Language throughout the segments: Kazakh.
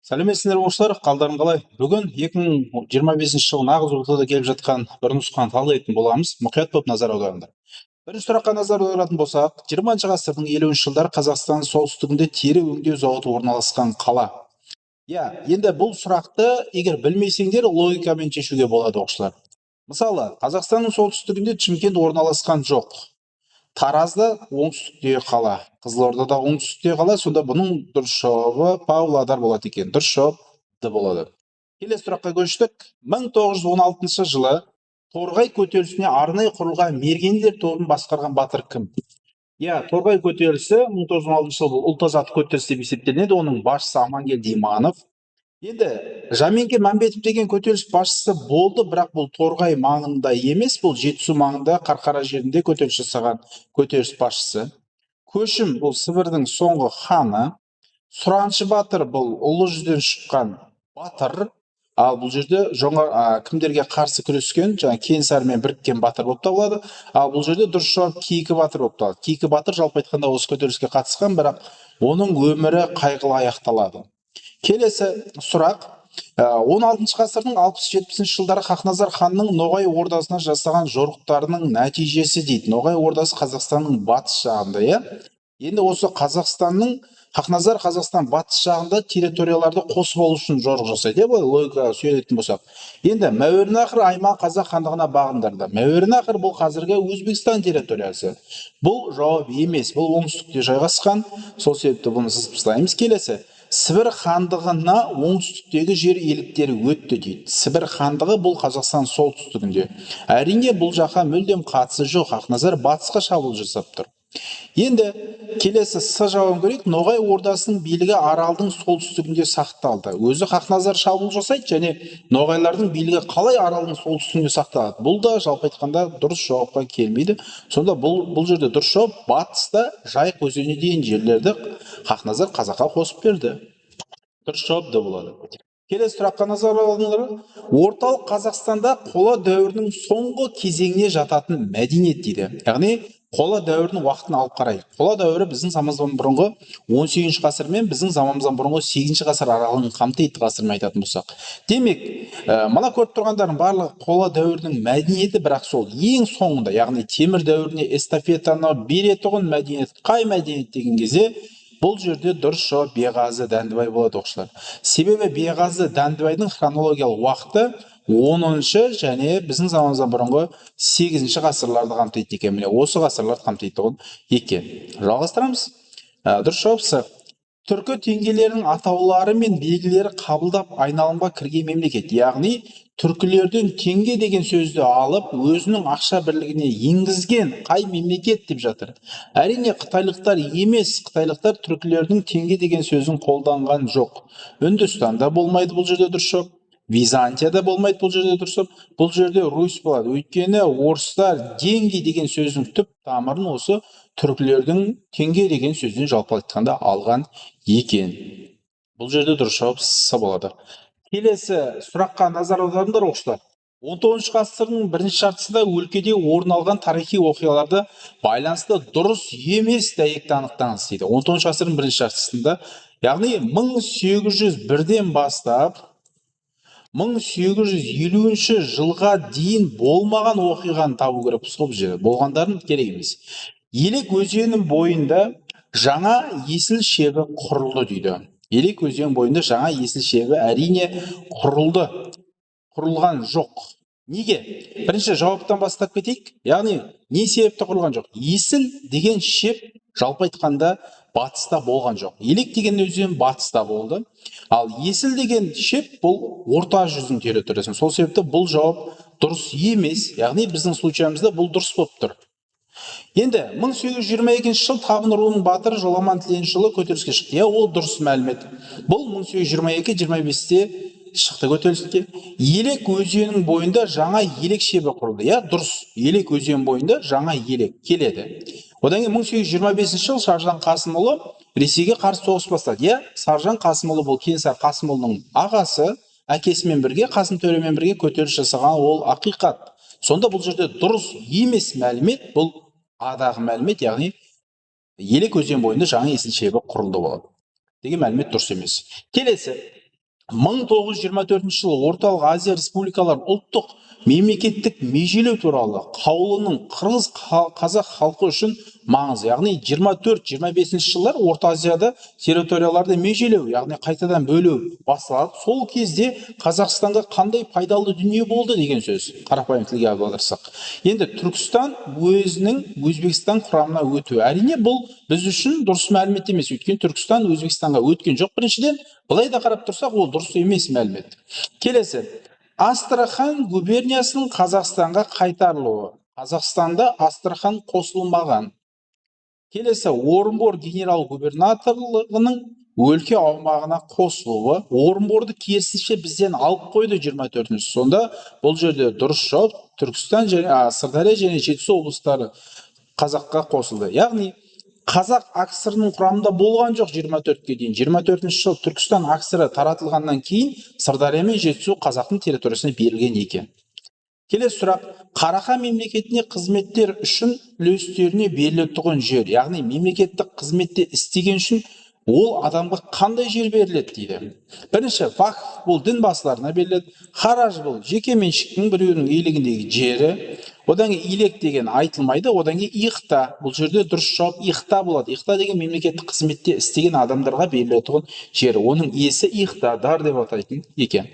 Сәлеметсіздер оқушылар, қалдарың қалай? Бүгін 2025 жылғы нағыз ортада келіп жатқан бір нұсқаны талдайтын боламыз. Мұқият болып назар аударыңдар. Бірінші сұраққа назар аударатын болсақ, 20 ғасырдың 50 жылдары Қазақстан солтүстігінде тері өңдеу зауыты орналасқан қала. Енді бұл сұрақты егер білмесеңдер, логикамен шешуге болады оқушылар. Мысалы, Қазақстанның солтүстігінде Шымкент орналасқан жоқ. Таразда оңтүстікте қала, Қызылордада оңтүстікте қала, сонда бұның дұрыс жауабы Павлодар болады екен. Дұрыс жауап Д болады. Келесі сұраққа көштік. 1916 жылы Торғай көтерілісіне арнайы құрылған мергендер тобын басқарған батыр кім? Торғай көтерілісі 1916 жылы ұлт азаттық көтеріліс деп есептелінеді. Оның басшысы Амангелді Иманов. Енді Жаменке Мәмбетов деген көтеріліс басшысы болды, бірақ бұл Торғай маңында емес, бұл Жетісу маңында Қарқара жерінде көтеріліс жасаған көтеріліс басшысы. Көшім бұл Сібірдің соңғы ханы. Сұраншы батыр бұл ұлы жүзден шыққан батыр. Ал бұл жерде кімдерге қарсы күрескен, жаңа Кенесарымен біріккен батыр болып табылады. Ал бұл жерде дұрыс жауап Кейкі батыр болып табылады. Кейкі батыр жалпы айтқанда осы көтеріліске қатысқан, бірақ оның өмірі қайғылы аяқталады. Келесі сұрақ. 16 ғасырдың 60-70 жылдары Хақназар ханның Ноғай ордасына жасаған жорықтарының нәтижесі дейді. Ноғай ордасы Қазақстанның батыс жағында, Енді осы Хақназар Қазақстан батыс жағында территорияларды қосып алу үшін жорық жасайды, логика сөйлейтін болсақ. Енді Мәуереннахр Айман Қазақ хандығына бағындырды. Мәуереннахр бұл қазіргі Өзбекстан территориясы. Бұл жауап емес, бұл оңтүстікте жайғасқан. Сол себепті бұны сызып тастаймыз. Келесі. Сібір хандығына оңтүстіктегі жер иеліктері өтті дейді. Сібір хандығы бұл Қазақстан солтүстігінде. Әрине бұл жаққа мүлдем қатысы жоқ. Хақназар батысқа шабуыл жасап тұр. Енді келесі С жауабын көрейік. Ноғай ордасының билігі Аралдың солтүстігінде сақталды. Өзі Хақназар шабуыл жасайды, және ноғайлардың билігі қалай Аралдың солтүстігінде сақталады? Бұл да жалпы айтқанда дұрыс жауапқа келмейді. Сонда бұл жерде дұрыс жауап батыста Жайық өзеніне дейін жерлерді Хақназар қазаққа қосып берді. Дұрыс жауап да болады. Келесі сұраққа назар аударыңдар. Орталық Қазақстанда қола дәуірінің соңғы кезеңіне жататын мәдениет дейді. Яғни қола дәуірінің уақытын алып қарайық. Қола дәуірі біздің заманымыздан бұрынғы 18 ғасыр мен біздің заманымыздан бұрынғы 8 ғасыр аралығын қамтиды ғасырмен айтатын болсақ. Демек, мына көріп тұрғандардың барлығы қола дәуірінің мәдениеті, бірақ сол ең соңында, яғни темір дәуіріне эстафетаны беретұғын мәдениет қай мәдениет деген кезде бұл жерде дұрыс жауап Беғазы Дәндібай болады оқушылар. Себебі Беғазы Дәндібайдың хронологиялық уақыты 10-шы және біздің заманымыздан бұрынғы 8-ші ғасырларды қамтиды екен. Міне осы ғасырларды қамтиды екен. Жалғастырамыз. Дұрыс жауап С. Түркі теңгелерінің атаулары мен белгілері қабылдап айналымға кірген мемлекет. Яғни түркілерден теңге деген сөзді алып, өзінің ақша бірлігіне енгізген қай мемлекет деп жатыр. Әрине қытайлықтар емес, қытайлықтар түркілердің теңге деген сөзін қолданған жоқ. Үндістанда болмайды бұл жерде дұрыс жауап. Византияда болмайды бұл жерде дұрыс жауап. Бұл жерде Русь болады. Өйткені орыстар деньги деген сөздің түп тамырын осы түркілердің теңге деген сөзден жалпы айтқанда алған екен. Бұл жерде дұрыс жауап С болады. Келесі сұраққа назар аударыңдар оқушылар. 19 ғасырдың бірінші жартысында өлкеде орын алған тарихи оқиғаларды байланысты дұрыс емес дәйекті анықтаңыз дейді. 19 ғасырдың бірінші жартысында, яғни 1801-ден бастап 1850 жылға дейін болмаған оқиғаны табу керекпіз ғой бұл жерде. Болғандарын керек емес. Елек өзенінің бойында жаңа есіл шебі құрылды дейді. Елек өзен бойында жаңа есіл шебі әрине құрылған жоқ. Неге? Бірінші жауаптан бастап кетейік. Яғни не себепті құрылған жоқ? Есіл деген шеп жалпы айтқанда батыста болған жоқ. Елек деген өзен батыста болды. Ал есіл деген шеп бұл орта жүздің территориясы. Сол себепті бұл жауап дұрыс емес. Яғни біздің случайымызда бұл дұрыс болып тұр. Енді 1822 жыл Табын руының батыры Жоламан Тіленшұлы көтеріліске шықты. Ол дұрыс мәлімет. Бұл 1822-25-те шықты көтеріліске. Елек өзенінің бойында жаңа елек шебі құрылды. Дұрыс. Елек өзен бойында жаңа елек келеді. Одан кейін 1825 жыл Саржан Қасымұлы Ресейге қарсы соғыс бастады. Саржан Қасымұлы бұл Кенесары Қасымұлының ағасы, әкесімен бірге, Қасым төремен бірге көтеріліс жасаған, ол ақиқат. Сонда бұл жерде дұрыс емес мәлімет, бұл адағы мәлімет, яғни елек өзен бойында жаңа есіл шебі құрылды болады деген мәлімет дұрыс емес. Келесі 1924 жылы орталық Азия республикалар ұлттық мемлекеттік межелеу туралы қаулының қырғыз қазақ халқы үшін маңызы. Яғни 24-25 жылдар Орта Азияда территорияларды межелеу, яғни қайтадан бөлу басталады. Сол кезде Қазақстанға қандай пайдалы дүние болды деген сөз. Қарапайым тілге аударсақ. Енді Түркістан өзінің Өзбекстан құрамына өтуі. Әрине бұл біз үшін дұрыс мәлімет емес. Өйткені Түркістан Өзбекстанға өткен жоқ. Біріншіден, былай да қарап тұрсақ, ол дұрыс емес мәлімет. Келесі, Астрахан губерниясының Қазақстанға қайтарылуы. Қазақстанда Астрахан қосылмаған. Келесі, Орынбор генерал губернаторлығының өлке аумағына қосылуы. Орынборды керісінше бізден алып қойды 24-ші. Сонда бұл жерде дұрыс жауап Түркістан және Сырдария және Жетісу облыстары қазаққа қосылды. Яғни Қазақ АКСР-ның құрамында болған жоқ 24-ке дейін. 24-ші жыл Түркістан АКСР таратылғаннан кейін Сырдария мен Жетісу қазақтың территориясына берілген екен. Келесі сұрақ, Қарахан мемлекетіне қызметтер үшін үлестеріне берілетін жер, яғни мемлекеттік қызметте істеген үшін ол адамға қандай жер беріледі дейді. Бірінші, вақф бұл дін басыларына беріледі, хараж бұл жеке меншіктің біреуінің иелігіндегі жері, одан кейін илек деген айтылмайды, одан кейін иқта, бұл жерде дұрыс жауап иқта болады. Иқта деген мемлекеттік қызметте істеген адамдарға берілетін жер, оның иесі иқтадар деп атайтын екен.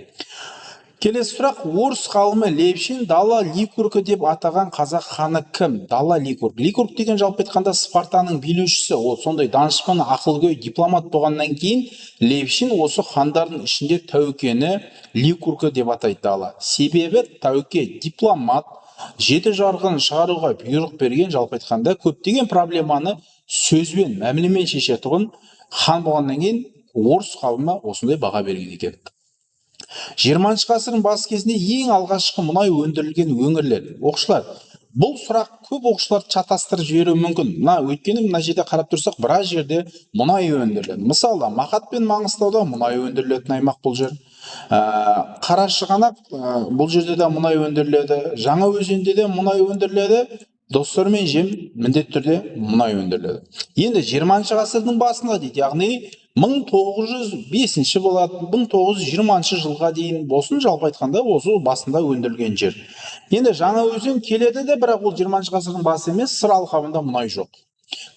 Келесі сұрақ, орыс ғалымы Левшин дала Ликургы деп атаған қазақ ханы кім? Дала Ликург. Ликург деген жалпы айтқанда Спартаның билеушісі, ол сондай данышпан, ақылгөй дипломат болғаннан кейін Левшин осы хандардың ішінде тәукені Ликургы деп атайды дала. Себебі тәуке дипломат, жеті жарғын шығаруға бұйрық берген, жалпы айтқанда көптеген проблеманы сөзбен, мәмілемен шешетұғын хан болғаннан кейін орыс ғалымы осындай баға берген екен. 20 ғасырдың бас кезінде ең алғашқы мұнай өндірілген өңірлер. Оқушылар, бұл сұрақ көп оқушылар шатастырып жіберуі мүмкін. Өйткені мына жерде қарап тұрсақ, біраз жерде мұнай өндіріледі. Мысалы, Мақат пен Маңғыстауда мұнай өндірілетін аймақ бұл жер. Қарашығанақ бұл жерде де мұнай өндіріледі. Жаңаөзенде де мұнай өндіріледі. Достар мен жем міндетті түрде мұнай өндіріледі. Енді 20 ғасырдың басында дейді, яғни 1905 болады, 1920 жылға дейін болсын, жалпы айтқанда осы басында өндірілген жер. Енді Жаңаөзен келеді де, бірақ ол 20 ғасырдың басы емес, Сыр алқабында мұнай жоқ.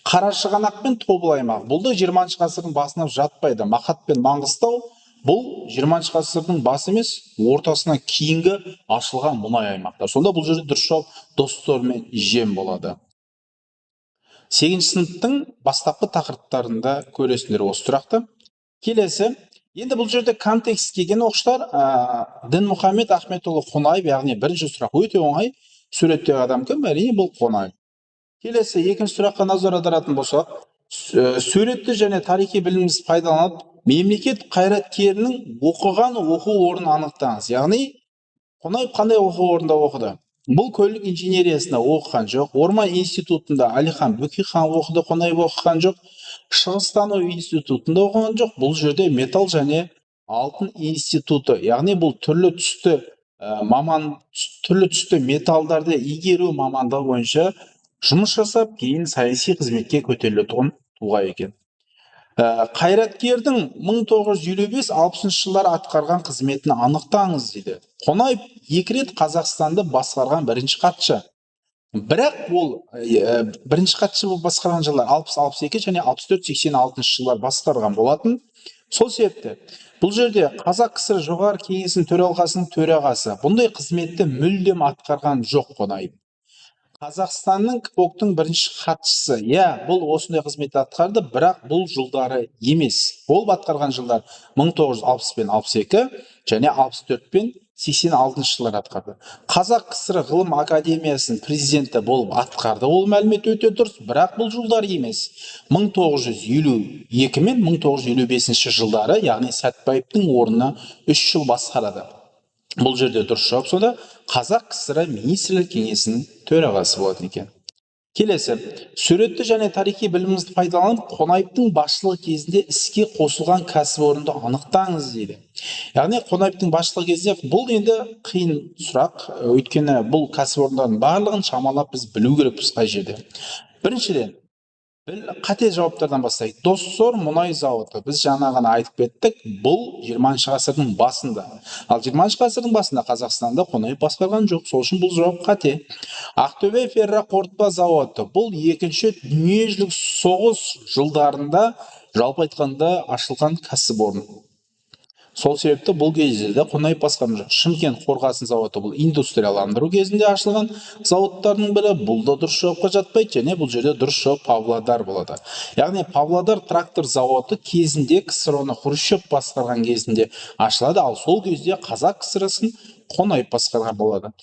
Қарашығанақ пен Тобыл аймақ, бұл да 20 ғасырдың басына жатпайды. Мақат пен Маңғыстау бұл 20 ғасырдың басы емес, ортасына кейінгі ашылған мұнай аймақтар. Сонда бұл жерде дұрыс жауап достар мен жем болады. 8-ші сыныптың бастапқы тақырыптарында көресіңдер осы сұрақты. Келесі, енді бұл жерде контекст келген оқушылар, Дінмұхамед Ахметұлы Қонаев, яғни бірінші сұрақ өте оңай. Суреттегі адам кім? Әрине бұл Қонаев. Келесі, екінші сұраққа назар аударатын болсақ, суретті және тарихи біліміңізді пайдаланып, мемлекет қайраткерінің оқыған оқу орнын анықтаңыз. Яғни, Қонаев қандай оқу орнында оқыды? Бұл көлік инженериясында оқыған жоқ. Орман институтында Әлихан Бөкейхан оқыды, Қонаев оқыған жоқ. Шығыстану институтында оқыған жоқ. Бұл жерде металл және алтын институты. Яғни бұл түрлі түсті металдарды игеру мамандығы бойынша жұмыс жасап, кейін саяси қызметке көтерілетін тұлға екен. Қайраткердің 1955-60 жылдар атқарған қызметін анықтаңыз дейді. Қонаев 2 рет Қазақстанды басқарған бірінші хатшы. Бірақ ол бірінші хатшы болып басқарған жылдар 60-62 және 64-86 жылдар басқарған болатын. Сол себепті бұл жерде Қазақ КСР жоғары кеңесінің төралқасының төрағасы бұндай қызметті мүлдем атқарған жоқ Қонаев. Қазақстанның КПОК-тың бірінші хатшысы, бұл осындай қызметті атқарды, бірақ бұл жылдары емес. Ол атқарған жылдар 1960 пен 62 және 64 пен 86 жылдар атқарды. Қазақ КСР ғылым академиясының президенті болып атқарды. Ол мәлімет өте дұрыс, бірақ бұл жылдар емес. 1952 мен 1955 жылдары, яғни Сәтбаевтың орнына 3 жыл басқарады. Бұл жерде дұрыс жауап сонда Қазақ КСР министрлер кеңесінің төрағасы болатын екен. Келесі, суретті және тарихи біліміңізді пайдаланып, Қонаевтың басшылығы кезінде іске қосылған кәсіпорынды анықтаңыз дейді. Яғни Қонаевтың басшылығы кезінде бұл енді қиын сұрақ, өйткені бұл кәсіпорындардың барлығын шамалап біз білу керекпіз қай жерде. Біріншіден, Қате жауаптардан бастайық. Доссор мұнай зауыты. Біз жаңа ғана айтып кеттік, бұл 20 ғасырдың басында. Ал 20 ғасырдың басында Қазақстанда Қонаев басқарған жоқ. Сол үшін бұл жауап қате. Ақтөбе ферроқорытпа зауыты. Бұл екінші дүниежүзілік соғыс жылдарында жалпы айтқанда ашылған кәсіпорын. Сол себепті бұл кезде де Қонаев басқарған жоқ. Шымкент қорғасын зауыты бұл индустрияландыру кезінде ашылған зауыттардың бірі. Бұл да дұрыс жауапқа жатпайды, және бұл жерде дұрыс жауап Павлодар болады. Яғни Павлодар трактор зауыты кезінде КСРО-ны Хрущев басқарған кезінде ашылады, ал сол кезде Қазақ КСР-сын Қонаев басқарған болады.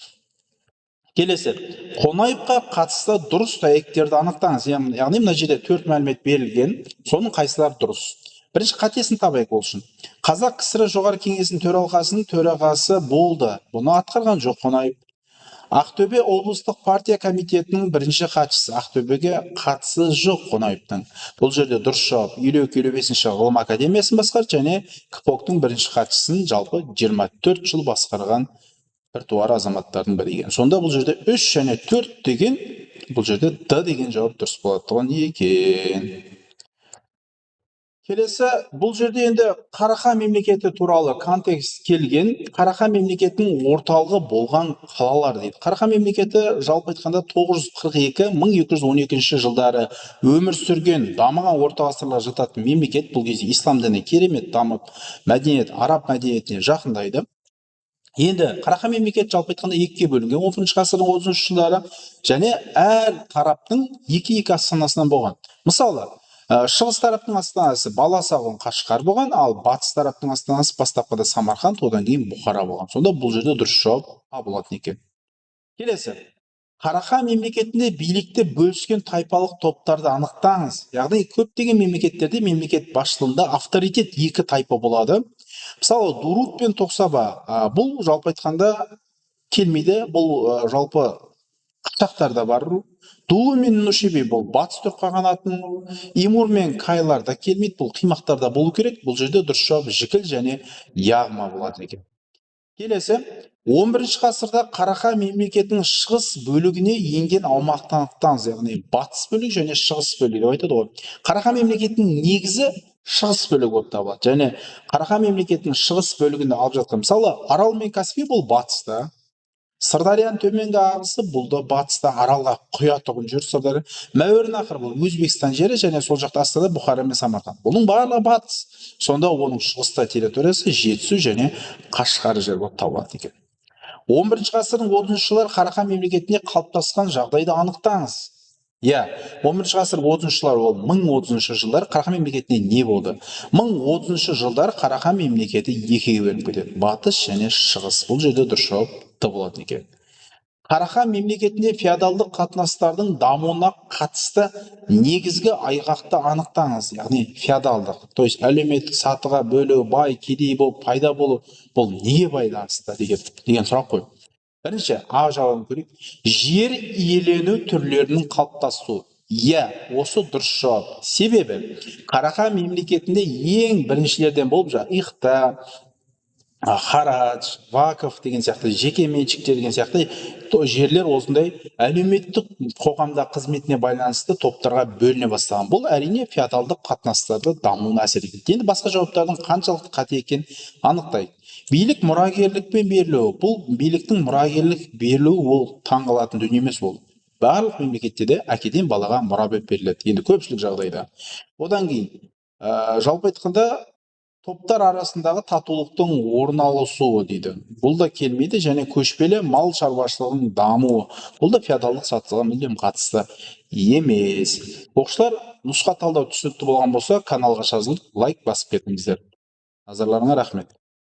Келесі, Қонаевқа қатысты дұрыс дәйектерді анықтаңыз. Яғни мына жерде 4 мәлімет берілген, соның қайсылары дұрыс? Бірінші қатесін табайық ол үшін. Қазақ КСР жоғары кеңесінің төралқасының төрағасы болды. Бұны атқарған жоқ Қонаев. Ақтөбе облыстық партия комитетінің бірінші хатшысы. Ақтөбеге қатысы жоқ Қонаевтың. Бұл жерде дұрыс жауап. 52-55 ғылым академиясын басқарды, және КПОК-тың бірінші хатшысын жалпы 24 жыл басқарған біртуар азаматтардың бірі екен. Сонда бұл жерде 3 және 4 деген, бұл жерде Д деген жауап дұрыс болады екен. Келесі, бұл жерде енді Қарахан мемлекеті туралы контекст келген. Қарахан мемлекетінің орталығы болған қалалар дейді. Қарахан мемлекеті жалпы айтқанда 942-1212 жылдары өмір сүрген, дамыған орта ғасырларға жататын мемлекет. Бұл кезде ислам діні керемет дамып, мәдениет араб мәдениетіне жақындайды. Енді Қарахан мемлекет жалпы айтқанда екіге бөлінген 10 ғасырдың 30 жылдары, және әр тараптың екі астанасынан болған. Мысалы, шығыс тараптың астанасы Баласағұн Қашқар болған, ал батыс тараптың астанасы бастапқыда Самарқанд, одан кейін Бұхара болған. Сонда бұл жерде дұрыс жауап А болатын екен. Келесі, Қарахан мемлекетінде билікті бөліскен тайпалық топтарды анықтаңыз. Яғни көптеген мемлекеттерде мемлекет басшылығында авторитет екі тайпа болады. Мысалы, Дурут пен Тоқсаба, бұл жалпы айтқанда келмейді. Бұл жалпы қыпшақтарда бар. Дулу мен Нушиби бұл батыс түрік қағанатының, Имур мен Кайларда келмейді. Бұл қимақтарда болу керек. Бұл жерде дұрыс жауап Жікіл және Яғма болады екен. Келесі, 11 ғасырда Қарахан мемлекетінің шығыс бөлігіне енген аумақты анықтаңыз. Яғни батыс бөлік және шығыс бөлік деп айтады ғой. Қарахан мемлекетінің негізі шығыс бөлігі болып табылады. Және Қарахан мемлекетінің шығыс бөлігінде алып жатқан, мысалы, Арал мен Каспий бұл батыста, Сырдарияның төменгі ағысы бұл да батыста, Аралға құятұғын жүр Сырдария. Мәуереннахр бұл Өзбекстан жері, және сол жақта астада Бұхара мен Самарқанд. Бұның барлығы батыс. Сонда оның шығыста территориясы Жетісу және Қашғар жер болып табылады екен. 11 ғасырдың 30 жылдар Қарахан мемлекетіне қалыптасқан жағдайды анықтаңыз. 11 ғасыр 30 жылдар ол 1030 жылдар Қарахан мемлекетіне не болды? 1030 жылдар Қарахан мемлекеті екіге бөлініп кетеді. Батыс және шығыс. Бұл жерде дұрыс жауап Т болатын екен. Қарахан мемлекетінде феодалдық қатынастардың дамуына қатысты негізгі айғақты анықтаңыз. Яғни феодалдық, то есть әлеуметтік сатыға бөлу, бай, кедей болып пайда болу, бұл неге байланысты деген сұрақ қой. Бірінші, А жауабын көрейік. Жер иелену түрлерінің қалыптасуы. Осы дұрыс жауап. Себебі Қарахан мемлекетінде ең біріншілерден болып иқта, харадж, ваков деген сияқты, жеке меншіктер деген сияқты жерлер осындай әлеуметтік қоғамда қызметіне байланысты топтарға бөліне бастаған. Бұл әрине феодалдық қатынастарды дамуына әсер етеді. Енді басқа жауаптардың қаншалықты қате екенін анықтайық. Билік мұрагерлікпен берілуі. Бұл биліктің мұрагерлік берілуі ол таңғалатын дүние емес ол. Барлық мемлекетте де әкеден балаға мұра болып беріледі. Енді көпшілік жағдайда. Одан кейін жалпы айтқанда топтар арасындағы татулықтың орын алысуы дейді. Бұл да келмейді, және көшпелі мал шаруашылығының дамуы. Бұл да феодалдық сатыға мүлдем қатысты емес. Оқушылар, нұсқа талдау түсінікті болған болса, каналға жазылып лайк басып кетіңіздер. Назарларыңа рахмет.